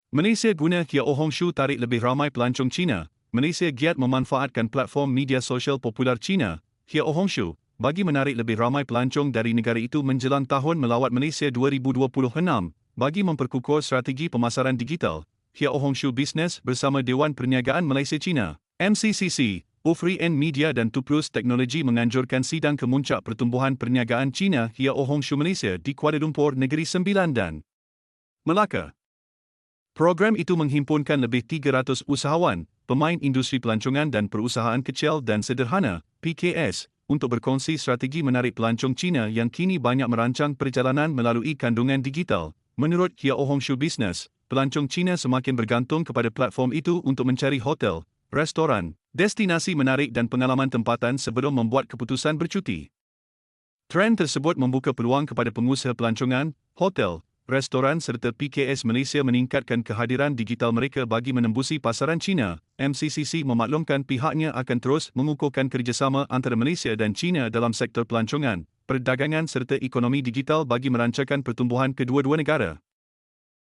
Malaysia guna Kia Ohongshu tarik lebih ramai pelancong Cina. Malaysia giat memanfaatkan platform media sosial popular Cina, Kia Ohongshu, bagi menarik lebih ramai pelancong dari negara itu menjelang tahun melawat Malaysia 2026. Bagi memperkukuh strategi pemasaran digital, Kia Ohongshu Business bersama Dewan Perniagaan Malaysia Cina, MCCC, Ufri and Media dan Tuplus Teknologi menganjurkan sidang kemuncak pertumbuhan perniagaan Cina Kia Ohongshu Malaysia di Kuala Lumpur Negeri Sembilan dan Melaka. Program itu menghimpunkan lebih 300 usahawan, pemain industri pelancongan dan perusahaan kecil dan sederhana, PKS, untuk berkongsi strategi menarik pelancong Cina yang kini banyak merancang perjalanan melalui kandungan digital. Menurut Kia Ohongshu Business, pelancong Cina semakin bergantung kepada platform itu untuk mencari hotel, restoran, destinasi menarik dan pengalaman tempatan sebelum membuat keputusan bercuti. Trend tersebut membuka peluang kepada pengusaha pelancongan, hotel, restoran serta PKS Malaysia meningkatkan kehadiran digital mereka bagi menembusi pasaran Cina. MCCC memaklumkan pihaknya akan terus mengukuhkan kerjasama antara Malaysia dan China dalam sektor pelancongan, perdagangan serta ekonomi digital bagi merancarkan pertumbuhan kedua-dua negara.